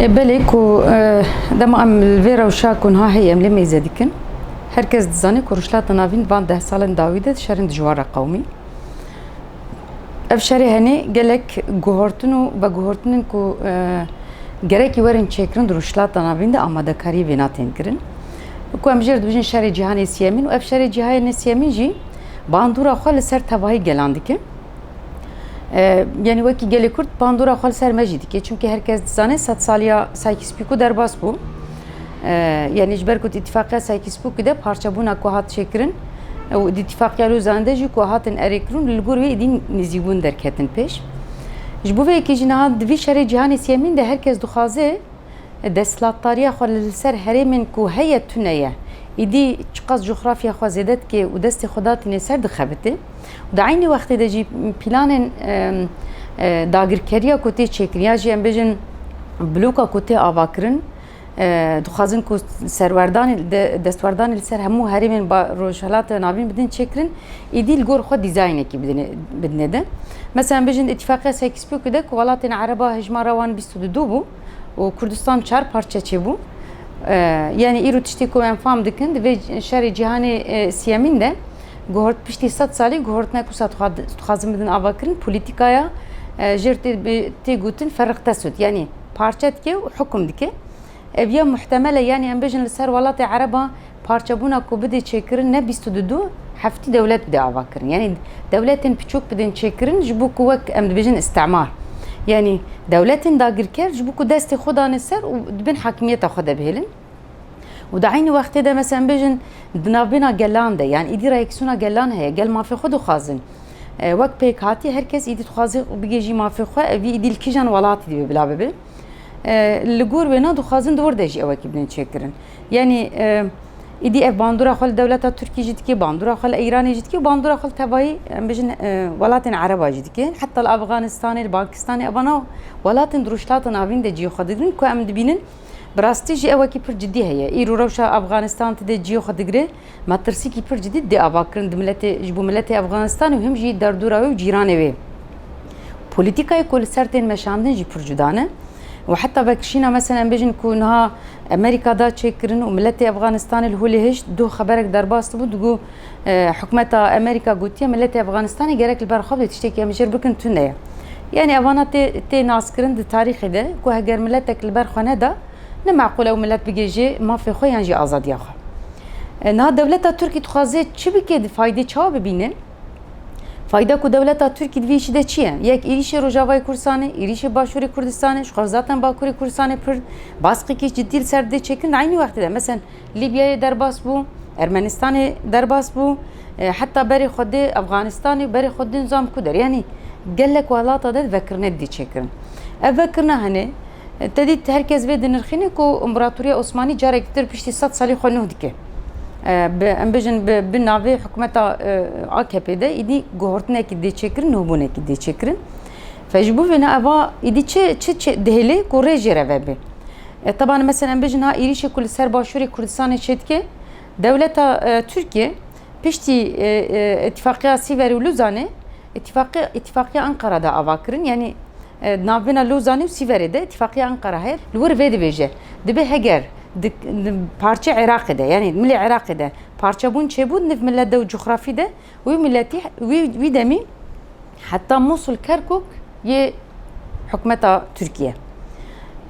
بله کو دم ام الویرا و شاکن ها هی املی میزدیکن. هرکس دزانی کرشلات ناوین بان 10 سالن داویده شرن دجوار قومی. افشاری هنی گلک گهورتن و گهورتنن کو گرکی ورن چکرن درشلات ناوین ده آماده کاری ویناتین کرن. کو امجر دوجن شری جهان سیامین و افشاری جهان سیامین جی باندورا خال سر تواهی گلاندیکه. Yani vaki gele kurt bandura xal sermecidi ki çünkü herkes zane 7 saliya saykispiku derbas bu. Yani jberkut ittifaqya saykispiku de parça buna ku hat şekrin o ittifaqya lo zande ji ku hatin erekrun lgur ve idin nizibun derketin peş. Jbu ve ki jina dvi şere cihan siyamin de herkes duxaze deslattariya xal ser heremin ku heyet tuneye İdi çıkaz coğrafya xazedet ki u desti xudatine ser dixebite. Da aynı vakti de ji planın dagirkeriya kote çekriya ji em bejin bloka kote avakirin duxazin ku serwerdan destwerdan ser hemu herimin rojhalat navin bidin çekrin İdi il gor xo dizayn eki bidine de. Mesela bejin ittifaqya 8 de ku walatin araba hejma rawan 22 bu o Kurdistan çar parça çebu. Yani İru tiştiko enfam dikin ve şerri cihani siyamin de gort pişti 7 sali gort ne kusat xazım bidin avakirin politikaya jirti te gutin farqta süt yani parçat ki hukum dike evya muhtemele yani embejin ser walati araba parça buna ku bide çekirin ne 22 hafti devlet de avakirin yani devletin piçok bidin çekirin jibu kuvak embejin istimar yani devletin dagirker jibu ku desti xudan ser u bin hakimiyeta xuda behelin وده عيني وقت ده مثلا بيجن دنابنا جلان ده يعني إدي رأيكسونا جلان هي جل ما في خود خازن وقت بيك هاتي هركس إدي تخازن وبيجي ما في خو في إدي الكيجان ولاتي دي بلا ببي اللجور بينا دو خازن دور دجي أوكي بنشكرن يعني إدي إف باندورا خال دولة تركيا جدكي باندورا خال إيراني جدكي باندورا خال تبعي بيجن ولاتن عربا جدكي حتى الأفغانستاني الباكستاني أبنا ولاتن دروشلاتن أبين دجي خددن كو أم دبينن براستی جی اوکی پر جدی هیه ایرو روشا افغانستان تده جیو خدگره ماترسی کی پر جدی دی آواکرن دملت جبو ملت افغانستان و هم جی دردورا و جیرانه وی پولیتیکای کل سرتین مشاندن جی پر جدانه و حتی بکشینا مثلا بجن کونها امریکا دا چکرن و ملت افغانستان الهولهش دو خبرک درباست بود گو حکومت امریکا گوتیه ملت افغانستان گرک البرخواب تشتکی مجر بکن تونه yani avana te naskırın de tarihi de ku heger milletek البرخانه da ne معقوله وملت بيجي ما في خو يعني آزاد يا خو نه دولت ترکی تخازه چی بکه فایده چا ببینن فایده کو دولت ترکی دویش ده چیه یک ایریش روجاوای کردستان ایریش باشوری کردستان شخص zaten باکوری کردستان پر باسقی کی ciddi serde çekin aynı vakti de mesela Libya'ya derbas bu Ermenistan derbas bu hatta beri xudi Afganistan'ı beri xudi nizam kuder yani gelek valata da vekirne di çekin evvekirne hani تدید هرکس به دنرخینه کو امپراتوری عثمانی جارک تر پشتی 100 سالی خونو دیگه ام بجن به ناوی حکومت AKP ده ایدی گهورتنه کی دی چکرین نوبونه کی دی چکرین فجبو فينا ابا ایدی چه دهلی کوره جره به طبعا مثلا ام بجن ها ایریش کل سر باشوری کردستان چتکه دولت ترکیه پشتی اتفاقیه سیوری و لوزانه اتفاقیه انقره ده avakirin yani نابنا لوزانی و سیوری ده اتفاقی انقره هر لور وید بیجه دبی هگر پارچه عراق ده یعنی ملی عراق ده پارچه بون چه بود نف ملت ده و جغرافی ده وی ملتی وی دمی حتی موصل کرکوک یه حکومت ترکیه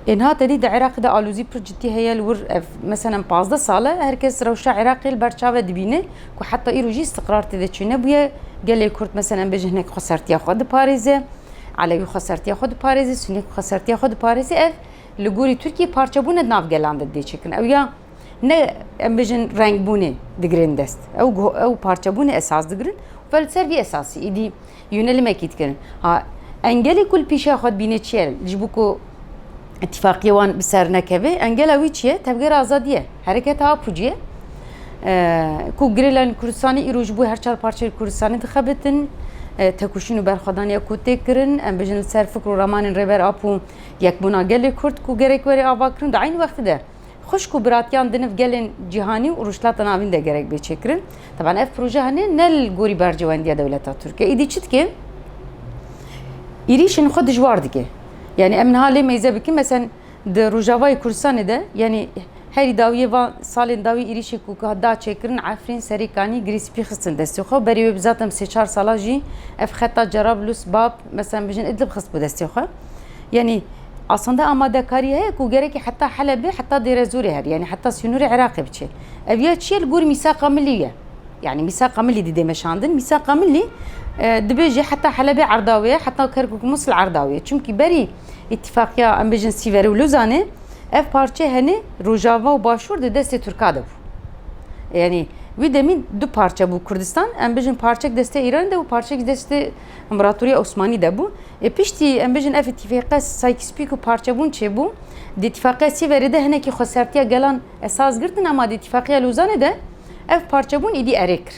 اینها تدید عراق ده آلوزی پر جدی هیا لور مثلا 15 ساله هرکس روشا عراقی البرچاوه دبینه که حتی ایروجی استقرار تده چونه بویه گلی کرد مثلا بجهنک خسارتی خود پاریزه علوی خسارتی خود پاریزی سنی خسارتی خود پاریزی اف لگوری ترکیه پارچه بونه ناف گلانده دی چکن او یا نه ام بجن رنگ بونه دگرین دست او پارچه بونه اساس دگرین ولی سروی اساسی ایدی یونلمه کیت کرن ها انگلی کل پیشا خود بینه چیه جبو کو اتفاقی وان بسر نکوه انگل اوی چیه تبگیر آزادیه حرکت ها پوجیه کو گریلن کردستانی ایروج بو هر چار پارچه کردستانی دخبتن تکوشین و برخوادانی کوته کرن ام بجن سر فکر و رمان ریبر اپو یک بنا گلی کرد کو گرک وری آوا کرن در این وقت ده خوش کو براتیان دنف گلن جهانی و رشلات ناوین ده گرک بیچکرن طبعا اف پروژه هنه نل گوری برجواندی دولت ترکیه ایدی چت که ایریشن خود جوار دیگه yani emn hali meyze bikin mesela de Rojavayê Kurdistanê de yani herî dawiyê van salên dawî êrişê ku da çêkirin Efrîn Serêkanî girîspî xistin destê xwe berê wê bi zaten 3-4 sala jî ev xeta Cerablus Bab mesela bijin Idlib xist bu destê xwe yani aslında amadekarî heye ku gerekî heta Helebê heta Dêrezorê her yani heta Sinûrê Iraqê biçe ev ya çiye li gor mîsaqa millî ye yani mîsaqa millî dî meşandin mîsaqa millî dibêje heta Helebê Erdawê heta Kerkûk Musul Erdawê çünkü berî ittifaqiya em bijin Sîverê û Lozanê ev parçe hani Rojava û Başûr di destê Tirka de bû yani wî demîn du parça bû Kurdistan em bijin parçek destê Îranê de û parçek destê İmparatoriya Osmanî de bû piştî em bijin ev ittifaqe Sykes-Picot û parçebûn çêbû di ittifaqe Sîverê de hinekî xwesertiya gelan esas girtin ama di ittifaqiya Lozanê de ev parçebûn îdî erê kir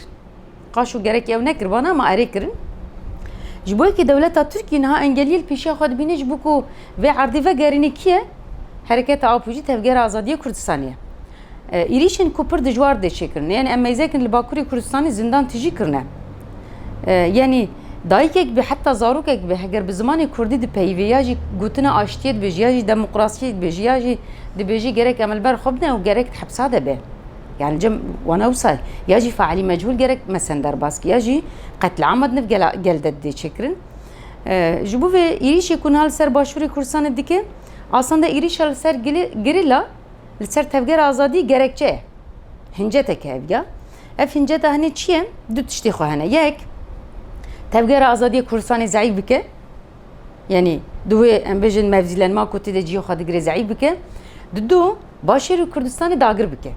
qaş û gerek ew nekir bana ama erê kirin ji bo yekê dewleta Tirkiyê niha engeliyê li pêşiya xwe dibîne ji bo ku vê erdî vegerîne kî ye Hareketa Apûjî Tevgera Azadiya Kurdistanê êrişên ku pir dijwar dê çêkirin yani em meyzekin li Bakurê Kurdistanê zindan tijî kirine yani dayîkek bi heta zarokek bi heger bi zimanê Kurdî dipeyivê ya jî gotina aştiyê dibêje ya jî demokrasiyê dibêje ya jî dibêjî gerek emelber xwe bine û gerek hepsa de be yani cem wana wisa ya jî fealî mecbûr gerek mesen derbas ya jî qetl amad niv gelde dê çêkirin ji bo vê êrişê ku niha li ser Başûrê Kurdistanê dike aslında êrişa li ser gerîla li ser Tevgera Azadî gerekçe ye hinceteke ev ya ev hinceta hinê çi ye du tiştê xwe hene yek Tevgera Azadiya Kurdistanê zayıf bike yani du wê em bijin mevzîlenma ku tê de ciyê xwe digire zayıf bike di du Başêrê Kurdistanê dagir bike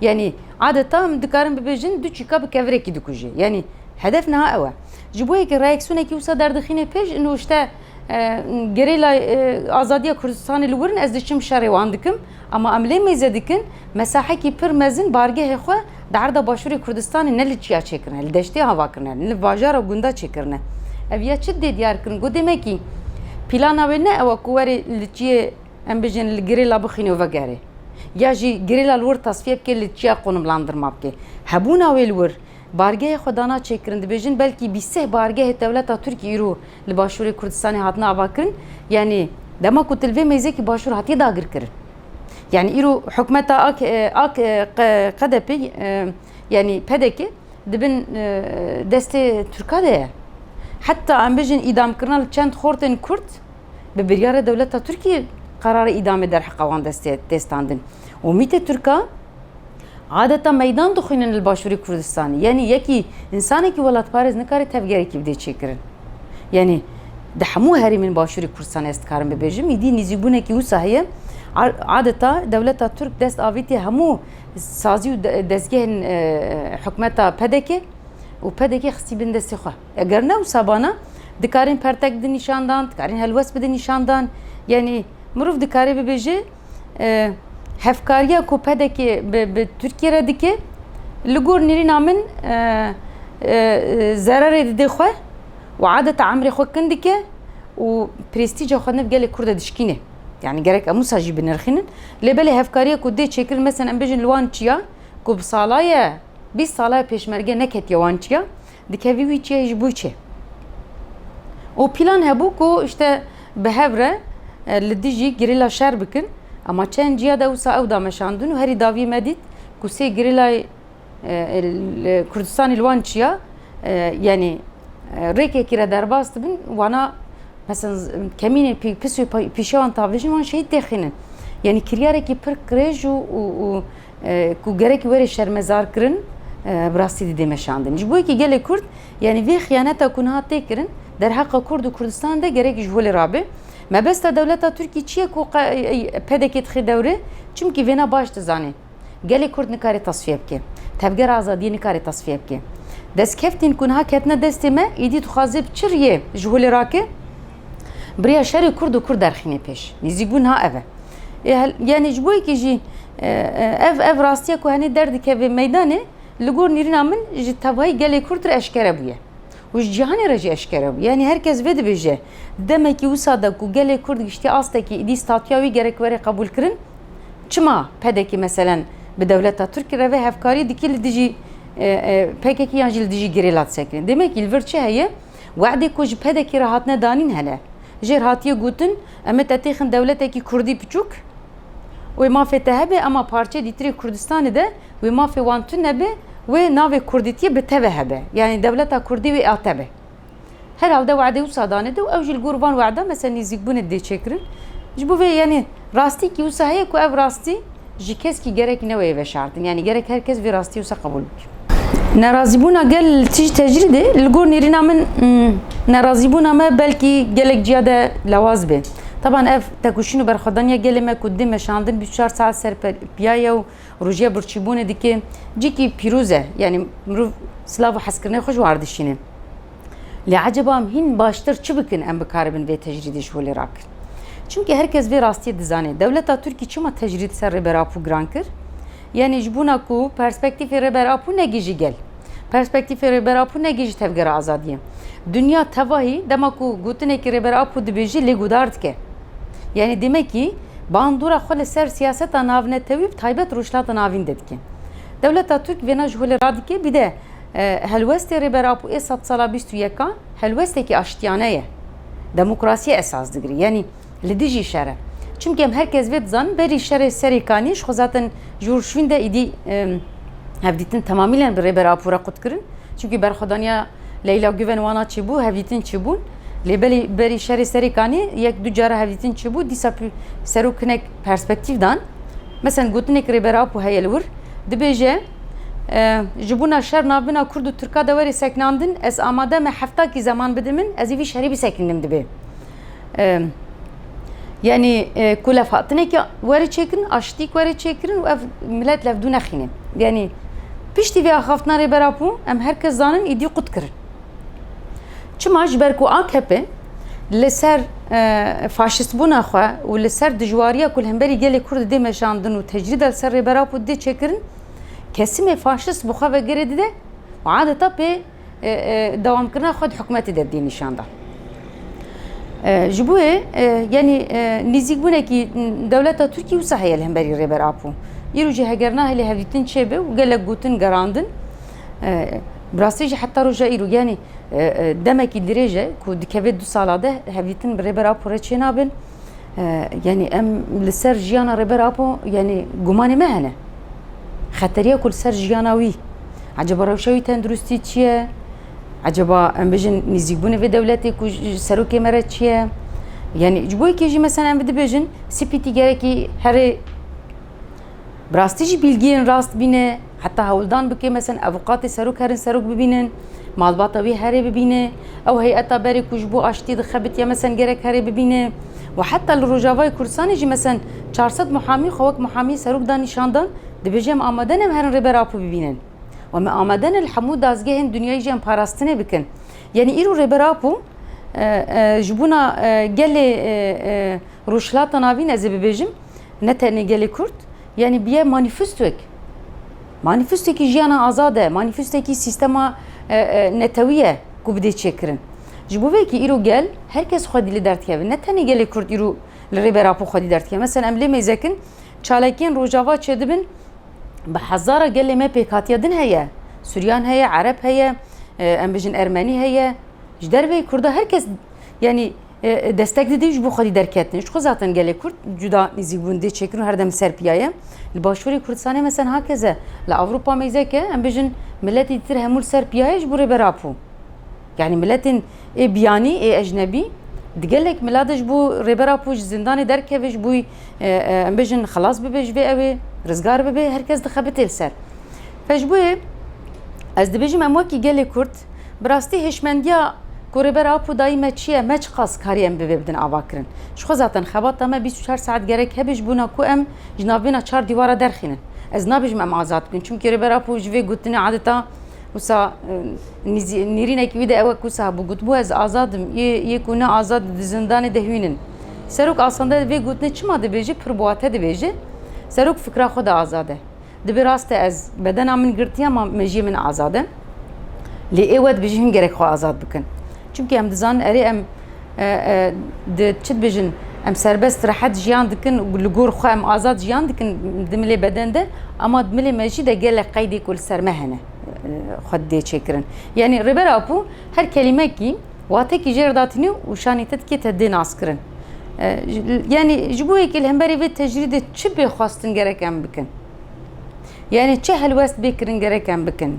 yani adeta em dikarin bibêjin du çîka bi kevirekî dikuje yani hedef niha ew e ji bo yekê reaksiyonekî wisa derdixîne pêş û işte gerêla Azadiya Kurdistanê li wirin ez diçim şerê wan dikim ama em lê mêze dikin mesahekî pir mezin bargehê xwe di erda Başûrê Kurdistanê ne li çiya çêkirine li deştê hava kirine li bajara gunda çêkirine ev ya çi dê diyar kirin got demekî plana wê ne ew ku werê li çiyê em bijin li gerêla bixîne vegerê ya jî gerêla li wir tasfiye bike li çiya qonumlandırma bike hebûna wê li wir bargehê xwe dana çêkirin dibêjin belkî bîseh bargehê dewleta Tirkiye îro li Başûrê Kurdistanê hatine avakirin yani dema ku til vê mêzekî Başûr hatiye dagir kirin yani îro hikûmeta ak QDP yani PDK dibin destê Tirka de ye heta em bijin îdamkirina li çend xortên Kurd bi biryara dewleta Tirkiye qarara îdamê derheqa wan destandin û mîtê Tirka adeta meydan dixwînin li Başûrê Kurdistanê yani yekî insanekî welatparêz nikare tevgerekî bidê çêkirin yani di hemû herêmên Başûrê Kurdistanê ez dikarim bibêjim îdî nîzîbûnekî wisa heye adeta dewleta Türk dest avîtiye hemû sazî û dezgehên hikûmeta PDK û PDK xistî bin destê xwe eger ne wisa bana dikarin pertek bidin nîşandan dikarin helwest bidin nîşandan yani mirov dikare bibêje hevkariya ku PDK bi Tirkiye re dike li gor nêrîna min zerarê dide xwe û adeta emrê xwe kin dike û prestîja xwe nev gelê Kurd e dişkîne yani gerek em wisa jî binirxînin lêbelê hevkariya ku dê çêkirin mesela em bijin li wan çiya ku bi salaya 20 salaya pêşmerge neketiye wan çiya dikevî wî çiya ji bû çê û plan hebû ku işte bi hev re li dijî gerîla şer bikin ama çend ciya da wisa ew da meşandin û herî davî me dît ku sê gerîlayê Kurdistanê li wan çiya yani rêkekî re derbas dibin wana mesela kemînê pis û pêşiya wan tavêjin wan şehîd dexînin yani kiryarekî pir qirêj û ku gerekî werê şermezar kirin bi rastî dîdê meşandin ji bo yekî gelê Kurd yani vê xiyaneta ku niha tê kirin derheqa Kurd û Kurdistanê de gerek ji holê rabe mebesta dewleta Tirkiye çi ye ku PDK dixê dewrê çimkî vêna baş dizanê gelê Kurd nikare tasfiye bike Tevgera Azadiyê nikare tasfiye bike destkeftên ku niha ketine destê me êdî dixwaze bi çi riyê ji holê rake biriya şerê Kurd û Kurd derxîne pêş nîzîbûn ha ev e yani ji bo yekî jî ev rastiya ku henê derdikeve meydanê li gor nêrîna min ji tevahî gelê Kurd re eşkere bûye û ji cîhanê re jî eşkere bû yani herkes vê dibêje demekî wisa da ku gelê Kurd giştî astekî êdî statuya wî gerek were qebûl kirin çima PDK meselen bi dewleta Tirkiye re vê hevkarî dike li dijî PKK yan jî li dijî gerêla disekirin demekî li vir çi heye wexdê ku ji PDK re hatine danîn hene جير هاتيه قوتن أما تتيخن دولتك كردي بچوك وما في تهبه أما parça ديتري كردستان ده وما في وانتون نبه وناوي كرديتيه بتبه به يعني دولتها كردي وآتبه herhalde vade usadane de evjil kurban vada mesela nizikbun de çekrin bu yani rasti ki usahaye ku ev rasti jikes ki gerek ne ve şartın yani gerek herkes bir rasti usa kabul narazibuna gel tecride lgur nirina min narazibuna ma belki gelek ciyade lawaz be طبعا اف تكوشينو برخدانيا geleme kuddime şandın 3-4 saat serper piyaya rojiya burçibune dike ciki piruze yani slav haskirne hoş vardı şine لعجبام هين باشتر چه بکن ام بکاربن و تجریدش ولی راکن çünkü herkes ve rastiyet dizane devleta Türkiye çima tecrid ser reberapu grankır yani jbuna ku perspektifi reberapu ne gici gel perspektifi reberapu ne gici tevgere azadiye dünya tavahi demek ku gutine ki reberapu dibiji le gudard ke yani demek ki bandura xole ser siyaset anavne tevip taybet ruşlat anavin dedki devleta Türk ve naj wali radike bir de هلوستی ریبراپو اسات سالا 21 هلوستی که آشتیانه دموکراسی اساس دگری یعنی لدیجی شره çünkü hem herkes ve zan beri şere serikani şu zaten jurşvinde idi hevditin tamamıyla bir reberapu rakut kırın çünkü berxodanya Leyla Güven wana çibu hevditin çibun lebeli beri şere serikani yek ducara hevditin çibu disa seruknek perspektifdan mesela gutnek reberapu hayelur dibeje جبونا شر نابنا كرد و تركا دوري سكناندن از آماده ما حفتا کی زمان بدمن از ایوی شهری بی سکنیم دبی yani kula fatine ki veri çekin aştik veri çekin ve millet levduna khine yani pişti ve xaftna reberapu em herkes zanın idi qut kır çma jberku AKP لسر فاشست بونا خو و لسر دجواریا کل همبری گلی کرد دی مشاندن و تجرید سر reberapu دی çekirin kesime faşist bu xave geredi de adeta pe devam kırna xod hükümeti de dini şanda. Jibuye yani nizik bune ki devleta Türkiye usahiyel hem beri reberapu. Yiruji hegerna hele hevditin çebe u gelek gutun garandın. Brasici hatta roja iru yani demek ki direce ku dikeve du salada hevditin reberapu reçenabın yani em liser jiyana reberapu yani gumani mehne. خطریه کل سر جیاناوی عجبا روشوی تندرستی چیه عجبا ام بجن نزیگبونه و دولتی که سروکی مرد چیه یعنی جبوی که جی مثلا ام بده بجن سپیتی گره که هر براستی جی bilgiyen rast bine hatta havuldan bike mesela avukatı seruk herin seruk bibinin malbata vi heri bibine او هيئتا beri kujbu aşti de xabit ya mesela gerek heri bibine ve hatta الرجاوای کورسانی جی مثلا 400 محامی خوک محامی seruk danişandan دبجم آمدن هم هرن reberapu bibinin و ما آمدن الحمود دازگهن دنیای جم پاراستنه بکن یعنی ایرو reberapu جبونا گلی روشلات ناوین از ببجم نتنه گلی کرد yani biye manifesto ki jiyana azade manifesto ki sistema netaviye kubde çekirin jibu ve ki iru gel herkes xodili dert kevi netene geli kurd iru reberapu xodi dert kevi mesela emle mezekin çalakin rojava çedibin بحزارة قال لي ما بيكاتيا دن هي سوريان هي عرب هي ام بجن ارمني هي جدار بي كردا herkes yani destekledi bu xodi derketni şu zaten gele kurt juda nizibunde çekin her dem serpiyaya başvuru Kürdistan'a mesela herkese la Avrupa mezeke em bejin millet itir hemul serpiyaya bu reberapu yani milletin biyani ecnebi digelek miladej bu reberapu zindanı derkeviş bu em bejin خلاص bebej ve evi رزگار ببه هر کس دخبت السر فجبوه از دبیجم اموا کی گلی کرد براستی هشمندیا کوریبر آپو دایمه چیه مچ خاص کاریم ببدن آواکرن شخو zaten خبات تمام 24 saat gerek hebiş buna ku em jnabina 4 divara derxinin az nabijm em azad bin çünkü koریبر آپو jve gutine adeta usa nirine ki de eva kusa bu gut bu az azadım ye kuna azad zindanı dehinin seruk aslında ve gutne çımadı beji pırboate de beji سروک فکر خود آزاده. دبی راست از بدن من گرتی ama مجی من آزاده. لی اود بجیم گرک خو آزاد بکن. چونکه هم دزان اری ام د چت بجن ام سربست راحت جیان دکن لگور خو ام آزاد جیان دکن دملی بدنده ama دملی مجی de گله قیدی کل سر مهنه خود دی چکرن. Yani reberapu her kelime ki واتێکی ژێر داتنی و شانی تدکێتە دێ ناسکردن yani ji bo yekê hemberî vê tecrîdê çi bêxwastin gerek em bikin yani çi helwest bêkirin gerek em bikin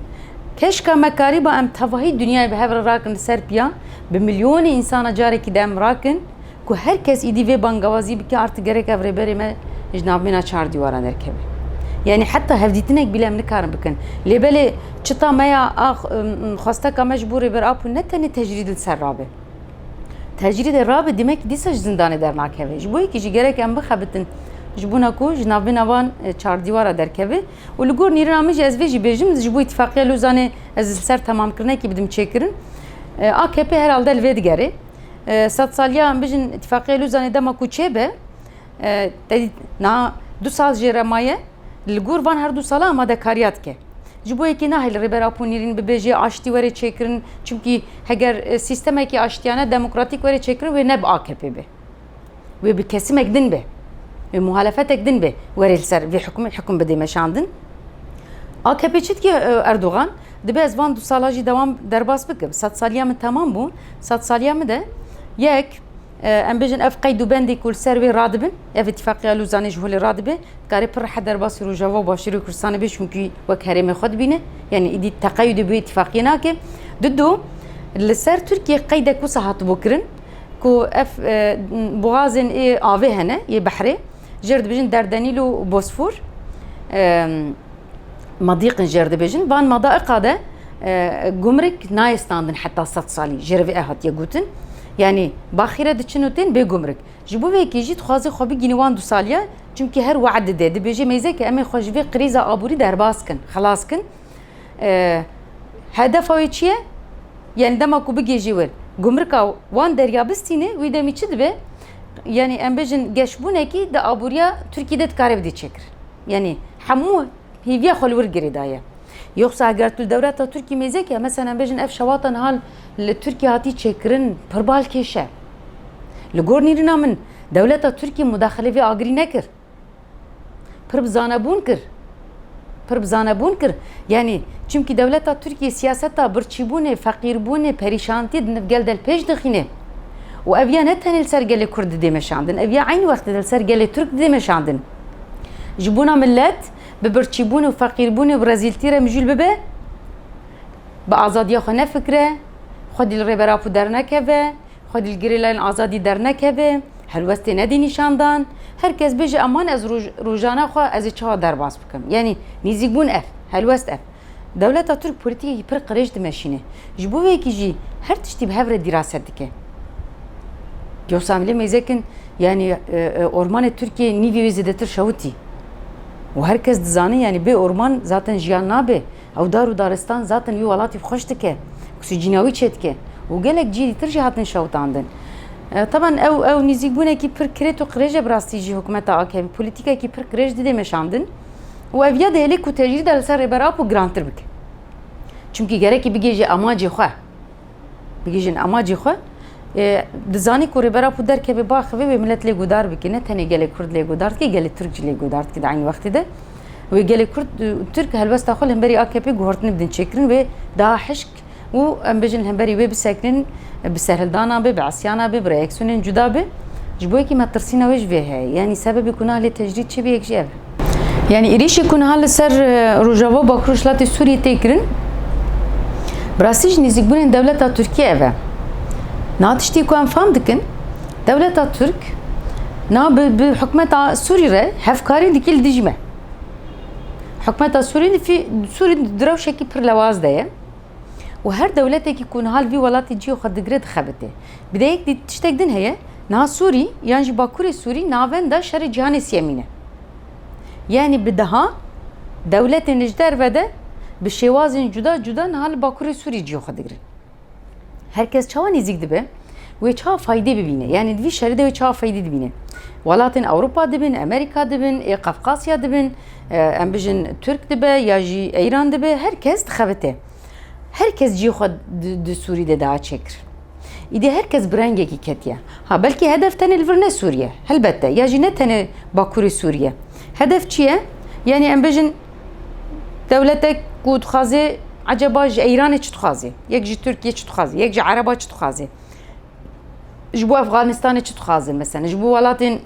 keşka me karîba em tevahî dünyayê bi hev re rakin li ser piya bi milyonê insana carekî de em rakin ku herkes îdî vê bangewazî bike artık gerek ev rêberê me ji navbêna çardîwaran derkeve yani heta hevdîtinek bîle em nikarin bikin lêbelê çita me ya xwasteka me ji bo rêber apû ne tenê tecrîd li ser rabe tecrîdê rabe demek dîsa ji zindanê dernakeve ji bo yekî jî gerek em bixebitin ji bûna ku ji navbêna van çardîwara derkeve û li gor nîrina min jî ez vê jî bêjim ji bo îtîfaqiya Lozanê ez li ser temamkirinekî bidim çêkirin AKP herhalde li vê digerê sed saliya em bijin îtîfaqiya Lozanê dema ku çêbe na 2 sal jê remaye li gor van her 2 sala amadekariya dike ji bo yekî nahê li rêber Apûnîrîn bibêje aştî were çêkirin çünkü heger sîstemekî aştiyane demokratîk were çêkirin wê ne bi AKP be wê bi kesimek din be wê muhalefetek din be were li ser vê hukm bidê meşandin AKP çi dike Erdogan dibe ez van 2 sala jî dewam derbas bikim sed saliya min temam bû sed saliya min de yek em bijin ev qeyd û bendê ku li ser wê radibin ev îtîfaqiya Lozanê ji holê radibe dikarê pir rehet derbasî Rojava û Başîrê Kurdistanê bê çünkü wek herêmê xwe dibîne yani îdî teqeyyûdê bi îtîfaqiyê nake du li ser Tirkiye qeydek wisa hatibû kirin ku ev boğazên ê avê hene yê behrê jêr dibêjin Derdenîl û Bosfor madîqin jêr dibêjin van madaiqa de gumrek nayê standin heta sed salî jêr vê hatiye gotin yani baxîre diçin û tên bê gumrek ji bo vê yekê jî dixwaze xwe bigînî wan 2 saliya çünkü her wead dide dibêje mêzeke em ê xwe ji vê qrîza aborî derbas kin xelas kin hedefa wê çi ye yani dema ku bigêjî wir gumreka wan derya bistîne wî demî çi dibe yani em bijin geşbûnekî di aboriya Tirkiyeyê dikare bidî çêkir yani hemû hêviya xwe li wir girê daye yoksa eger tu dewleta Tirkiye mêzeke mesela em bijin ev şewatan hal li Tirkiye hatî çêkirin pir bal kêşe li gor nîrîna min dewleta Tirkiye mudaxele vê agirî nekir pir bi zanebûn kir yani çünkü dewleta Tirkiye siyaseta birçîbûnê feqîrbûnê perîşantiyê di nivgel de li pêş dixîne û ev ya ne tenê li ser gelê Kurd didê meşandin ev ya aynı wextê de li ser gelê Türk didê meşandin ji bûna millet bi birçîbûnê û feqîrbûnê û rezîltî re mijûl bibe bi azadiya xwe nefikire xwedî li rêber Apû dernekeve xwedî li girêlayên azadî dernekeve helwestê nedî nîşandan herkes bêje eman ez rojana xwe ez ê çawa derbas bikim yani nîzîkbûn ev helwest ev dewleta Türk polîtîkekî pir qirêj dimeşîne ji bo vê yekî jî her tiştî bi hev re dîraset dike yoksa em lê mêzekin yani ormanê Tirkiye nîvê wê zêdetir şewitî û herkes dizane yani bê orman zaten jiyan nabe ew dar û daristan zaten wî welatî xweş dike oksîjîna wî çê dike û gelek cî dîtir jî hatin şewitandin taban ew nîzîkbûnekî pir kirêt û qirêj bi rastî jî hikûmeta AKP polîtîkekî pir qirêj didê meşandin û ev ya dihêlê ku tecrîd li ser rêber Apû girantir bike çünkü gerekî bigêje amacê xwe bigêjin amacê xwe dizanî ku rêber Apû derkeve baxivê wê millet lê gudar bike ne tenê gelê Kurd lê gudar dike gelê Türk jî lê gudar dike di aynı wextê de wê gelê Kurd Türk helwesta xwe li hemberî AKP guhortinê bidin çêkirin wê daha hişk û em bijin hemberî wê bisekirin bi serhildana bê bi esyana bê bi reaksiyonên cuda bê ji bo yekî me tirsîna wê ji vê heye yani sebebê ku nahlê tecrîd çi bê yek jî ev yani êrişê ku niha li ser Rojava Bakur û Şilatê Sûriyê tê kirin bi rastî ji nîzîkbûnên dewleta Tirkiye ev e na tiştî ku em fam dikin dewleta Türk na bi hikûmeta Sûrî re hevkarî dike li dijî me hikûmeta Sûrî di rewşekî pir lewaz de ye û her dewletekî ku nihal vî welatê ciyê xwe digire dixebite bi de yek tiştek din heye niha Sûrî yan jî Bakurê Sûrî navên da şerê cîhanê siyemîn e yani bi daha dewletên li ji derve de bi şêwazên cuda niha li Bakurê Sûrî ciyê xwe digirin herkes çawa nêzik dibe wê çawa faydê bibîne yani di vî şerê de wê çawa faydê dibîne welatên Ewropa dibin Amerîka dibin ê Qefqasya dibin em bijin Türk dibe ya jî Îran dibe herkes dixebite herkes ciyê xwe di Sûrî de daha çêkir îdî herkes bi rengekî ketiye ha belkî hedef tenê li vir ne Sûriye helbette ya jî ne tenê Bakurê Sûriye hedef çi ye yani em bijin dewletek ku dixwaze acaba ji Îranê çi dixwaze yek ji Tirkiye çi dixwaze yek ji Ereba çi dixwaze جبو افغانستان چه تخازن مثلا جبو ولاتن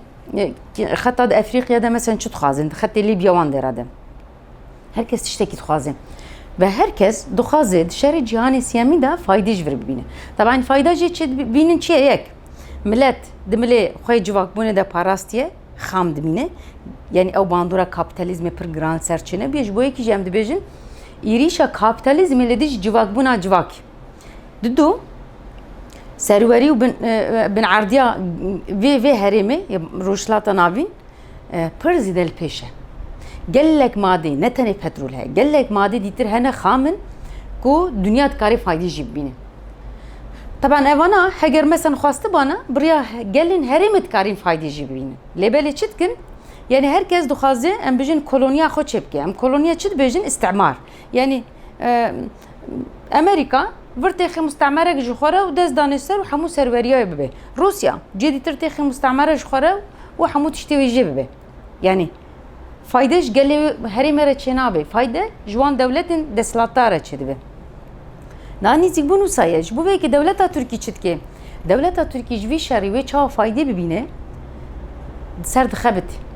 خط افریقیا ده مثلا چه تخازن خط لیبیا وان دراده herkes tişteki تخازن ve herkes دخازد شر جهان سیامی ده فایدهش ور ببینه طبعا فایدهش چه ببینن چیه یک ملت دمله خوی جواک بونه ده پاراستیه خام دمینه yani ev bandura kapitalizme per gran serçene bir bu iki jem dibejin irişa kapitalizm ile diş civak buna civak dudu serveri bin ardiya ve herimi roşlata navin per zidel peşe gellek madde ne tane petrol he gellek madde ditir hene xamin ku dünya tkari faydi jibine طبعا evana heger mesela xwastı bana buraya gelin herimi tkarin faydi jibine lebele çitkin yani herkes dixwaze em bijin koloniya xwe çepke em koloniya çi dibêjin istimar yani Amerika vir têxê mustemerek ji xwe re û dest dane ser û hemû serweriyayê bibe Rusya cêdîtir têxê mustemerek ji xwe re û hemû tiştê wê jê bibe yani fayde ji gelê herêmê re çê nabe fayde ji wan dewletên desthilatdar re çê dibe nanîzik bûn wisa ji bo vê ki dewleta Tirkî çi dike dewleta Tirkî ji vî şerî wê çawa faydê bibîne ser dixebite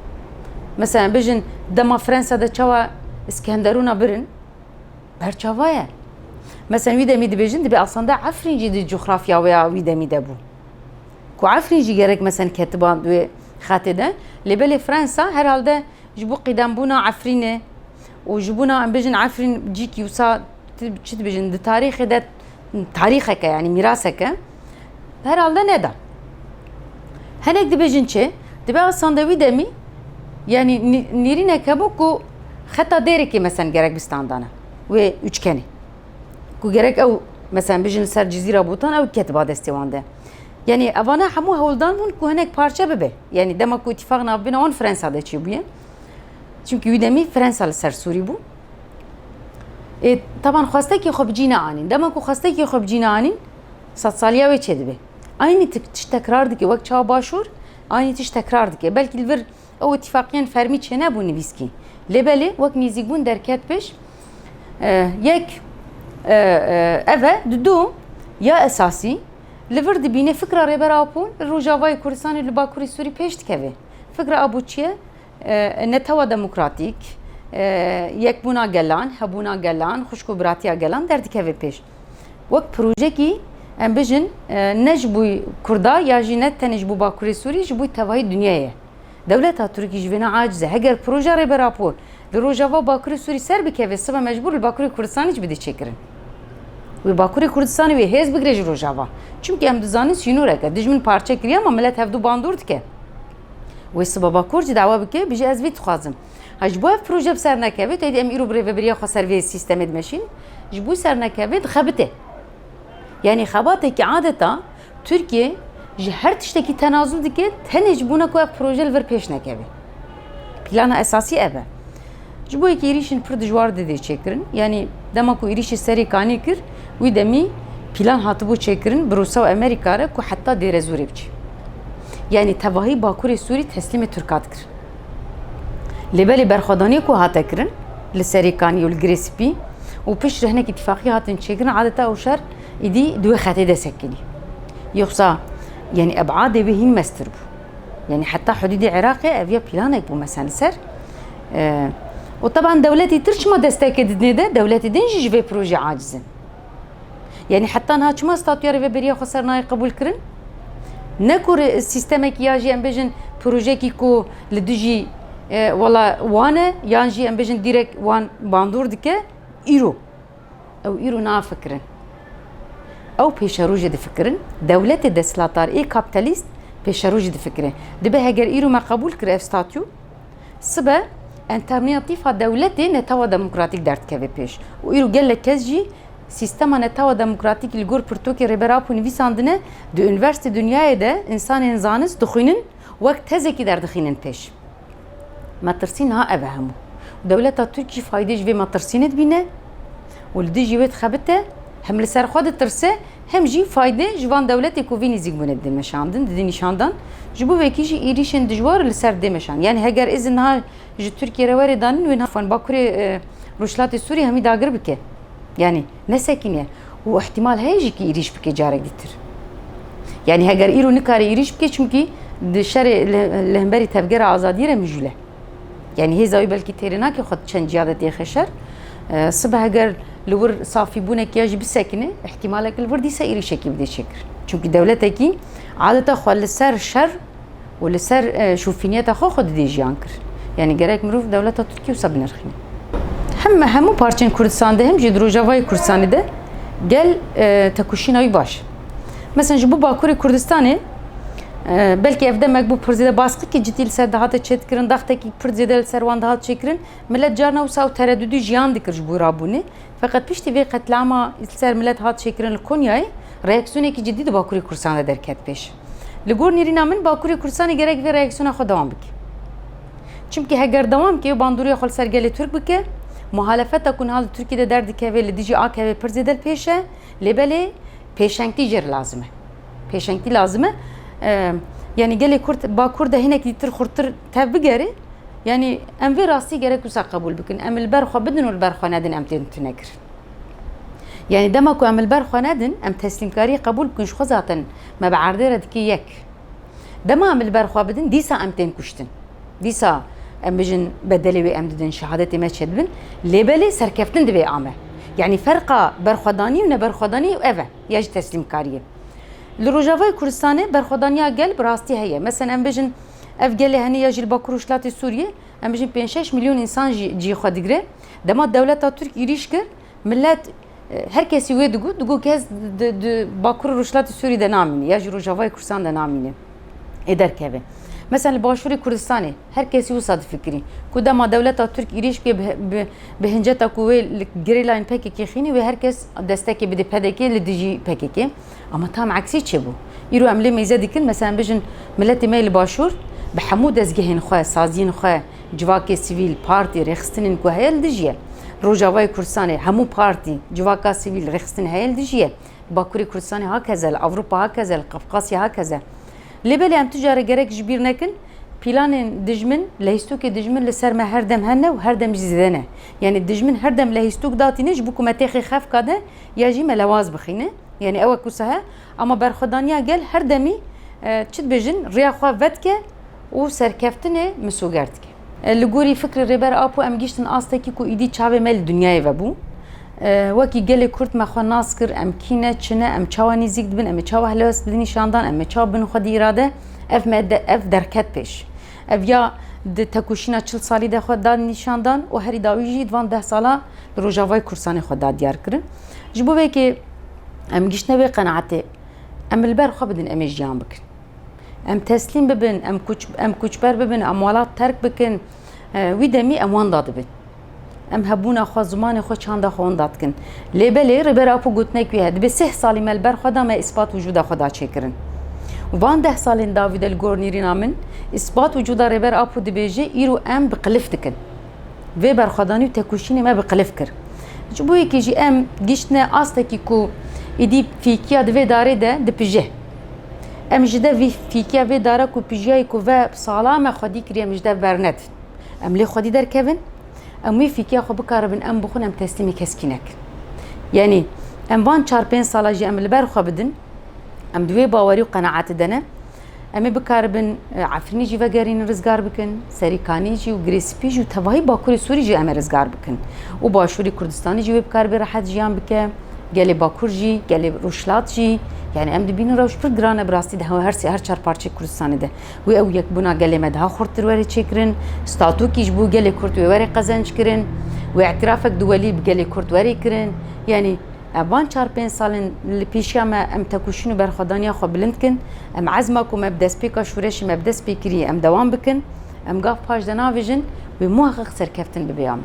mesela bejin dema Fransa'da çava İskenderun'a birin berçavaya mesela videmi dibejin dibe aslında Afrinci di coğrafya veya videmi de bu ku Afrinci gerek mesela ketiban ve xatede lebele Fransa herhalde jibu qidam buna Afrine o jibuna bejin Afrin cik yusa çit bejin de tarihi de tariheke yani miraseke herhalde ne da henek dibejin çe dibe aslında videmi yani nirine kabuk ku hatta dereki mesela gerek bistandana ve üçgeni ku gerek ev mesela bijin ser cezira butan ev ketiba destivande yani avana hamu havuldan bun ku henek parça bebe yani demek ku ittifak nabine on Fransa'da çibuye çünkü üdemi Fransalı ser Suri bu taban xwasta ki xobcina anin demek ku xwasta ki xobcina anin sat saliya ve çedibe aynı tiş tekrardı ki vak çağa başur aynı tiş tekrardı ki belki bir o ittifakiyên fermî çê nebû nivîskî lêbelê wek nîzîkbûn derket pêş yek eve du ya esasî li vir dibîne fikra rêbera pûn Rojavayê Kurdistanê li Bakurê Sûrî pêş dikeve fikra abû çi ye netewa demokratîk yekbûna gelan hebûna gelan xuşkûbiratiya gelan derdikeve pêş wek projekî em bijin ne ji bo Kurda ya jî ne tenê ji bo Bakurê Sûrî ji bo tevahî dünyayê Devleta Türkiye jivena acize heger proje re rapor li Rojava Bakurê Sûrî ser bikeve sibe mecbur li Bakurê Kurdistanê jî bide çekirin ve Bakurê Kurdistanê ve hêz bigire ji Rojava çünkü em dizanin sînoreke dijmin parça kiriye ama millet hevdû bandûr dike ve sibe Bakur jî dawa bike bije ez vê dixwazim ha ji bo ev proje bi ser nekeve tê em îro bi rêveberiya xwe ser vê sîstemê dimeşîn ji bo ser nekeve dixebite yani xebatekî adeta Türkiye ji her tiştekî tenazül dike tenê ji bûna ku ev proje li vir pêş nekeve plana esasî ev e ji bo yekî êrişên pir dijwar didê çêkirin yani dema ku êrişê serê kanî kir wî demî plan hatibû çêkirin bi Rûsya û Amerîka re ku heta dêrezûrê biçe yani tevahî Bakurê Sûrî teslîmê Tirkan dikir lêbelê berxwedaniyê ku hate kirin li serê kanî û li girê spî û pişt hinek îtîfaqî hatin çêkirin adeta ew şer îdî di wê xetê desekkenî yoksa yani ابعاد به هین مستر بو yani hatta حدود العراق evya planek bu mesela ser o taban devleti tırçma destek edildiğinde de devleti dinci ve proje acizi yani hatta naçma statüyarı ve beriye xasarnayı kabul kirin ne kur sistemek ya embejin proje ki ku lidiji wala wane yanji embejin direkt wan bandur dike iro ev iro na fikrin او پیشروج دفکرین دولت دستلاتار ای کاپیتالیست پیشروج دفکره دبه هگر ایرو ما قبول کرد استاتیو سبه انترناتیف دولت نتوا دموکراتیک درد که پیش و ایرو گل کزجی سیستم نتوا دموکراتیک الگور پرتوکی ریبراپو نویساندنه دو üniversite dünyaya da insan enzanız dukhinin vakt tezeki der dukhinin پیش matersin ha evhamu devleta Türkiye faydaj ve matersinet bine ولدي ويت خبته هم لسر خود ترسه هم جي فايده جوان دولتي كوفيني زيغبون دمشاندن دي نشاندن جبو وكيجي ايريشن دجوار لسر دمشان يعني هگر اذن ها جي تركيا رواري دانن وين فان باكوري روشلات سوريا همي داغر بك يعني نسكينه واحتمال هيجي كي ايريش بك جارك ديتر yani هەگەر ئیرۆ نکاری ئیریش بکە چونکی شەرێ لەهەمبەری تەبگەرە ئازادی رە مژولە yani هێزاوی بەلکی تێرە ناکە خۆت چەند جیادە تێخە شەر سبە هەگەر لەور سافیبوونێکی یاژی بسەکنێ احتیمالێک لەور دیسە ئیریشێکی بدێ چێکر چونکی دەولەتێکی عادەتە خوا لەسەر شەر و لەسەر شوفینیەتە خۆ دێ ژیان کرد yani gerek مرۆڤ دەولەتە تورکی وسە بنرخینێ هەموو پارچên Kurdistan'da hem jî Rojavayê Kurdistanê de gel tekuşînayî baş mesela ji bo Bakurê Kurdistanê belki ev demek bu pir zêde baskikê cidî li ser dihate çêtkirin daxtekî pir zêde li ser wan dihat çêkirin millet carna wisa û tereddüdû jiyan dikir ji bo rabûnê feqet piştî vê qetlama li ser millet hat çêkirin li Konyayê reaksiyonekî cidî di Bakurê Kurdistanê derket pêş li gor nêrîna min Bakurê Kurdistanê gerek vê reaksiyona xwe dewam bike çimkî heger dewam bike bandoriya xwe li ser gelê Türk bike muhalefeta ku niha li Tirkiyeyê de derdikeve li dijî akeve pir zêde pêş e lêbelê pêşengtî jê lazim e pêşengtî lazim e yani gelê Kurd Bakur da hinekî tir xurtir tev bigere yani em vê rastî gerek wisa qebûl bikin em li ber xwe bidin û li ber xwe nedin em tê tune kirin yani dema ku em li ber xwe nedin em teslîmkariyê qebûl bikin ji xwe zaten me bi erdê re dike yek dema em li ber xwe bidin dîsa em tên kuştin dîsa em bijin bedelê wê em didin şehadetê me çêdibin lêbelê serkeftin divê ame yani ferqa berxwedanî û neberxwedanî ev e ya jî teslîmkariyê li Rojavayê Kurdistanê berxwedaniya gel bi rastî heye mesela em bijin ev gelê henî ya jî li Bakur û Şilatê Sûriyê em bijin 5-6 milyon însan jî cî xwe digire dema dewleta Türk êriş kir millet her kesî wê digot kes di Bakur û Şilatê Sûriyê de namîne ya jî Rojavayê Kurdistan de namîne ê derkeve mesela li Başûrê Kurdistanê her kesî wisa difikirî ku dema dewleta Türk êriş bike bi hinceta ku wê li girêlayên PKK xînî wê her kes destekê bide PDK li dijî PKK ama tam eksî çêbû îro em lê mêze dikin mesela em bijin milletê me li Başûr bi hemû dezgehên xwe saziyên xwe civakê sivîl partî rêxistinên ku heye li dijî ye Rojavayê Kurdistanê hemû partî civaka sivîl rêxistin heye li dijî ye Bakurê Kurdistanê hakeze li Avrupa hakeze li Qafqasya hakeze lêbelê em tu care gerek ji bîr nekin planên dijmin lehîstokê dijmin li ser me her dem hene û her dem jî zêde ne yani dijmin her dem lehîstok datîne ji bo ku me têxê xev kade ya jî me lewaz bixîne yani ew ku sehe ama berxwedaniya gel her demî çi dibêjin rêya xwe vedike û serkeftinê misûger dike li gorî fikrê rêber apo em gîştin astekî ku îdî çavê me li dunyayê vebû wekî gelê Kurd me xwe nas kir em kîne çine em çawa nîzik dibin em ê çawa helwest bidin nîşandan em ê çawa bin xwe dî îrade ev derket pêş ev ya di tekuşîna 40 salî de xwe da nîşandan û herî dawî jî di van 10 sala li Rojavayê Kurdistanê xwe da diyar kirin ji bo vekê em gîştine wê qenaetê em li ber xwe bidin em ê jiyan bikin em teslîm bibin em kûçber bibin em welat terk bikin wî demî em wan da dibin em hebûna xwe zimanê xwe çanda xwe wan da dikin lêbelê rêber apo gotinek wî heye dibe 3 salî me li ber xwe da me îspat wîcuda xwe da çêkirin van 10 salên dawî de li gor nêrîna min îspat wîcuda rêber apo dibêje îro em bi qilif dikin vê berxwedanî û tekuşînê me bi qilif kir ji bo yekê jî em gîştine astekî ku îdî fîkiya di vê darê de dipije em ji de vî fîkiya vê dara ku pijiyayê ku ve sala me xwedî kiriye em ji de bernedin em lê xwedî derkevin em wê fîkiya xwe bikaribin em bixwin em teslîmê keskî nekin yani em van 4-5 sala jî em li ber xwe bidin em di wê bawerî û qenaetê de ne em ê bikaribin efrînî jî vegerînin rizgar bikin serîkanî jî û girêspî jî û tevahî Bakurê Sûrî jî em ê rizgar bikin û Başûrê Kurdistanê jî wê bikaribe rehet jiyan bike gelê Bakur jî gelê Rûşlat jî yani em dibînin rewş pir giran e bi rastî de her çar parçê Kurdistanê de wê ew yekbûna gelê me daha xurttir werê çêkirin statûkî ji bo gelê Kurd wê werê qezenc kirin wê îtirafek duwelî bi gelê Kurd werê kirin yani van 4-5 salên li pêşiya me em tekuşîn û berxwedaniya xwe bilind kin em ezma ku me bi destpêka şûreşê me bi dest pê kiriye em dewam bikin em gav paş de navêjin wê muheqqiq serkeftin bibe ya me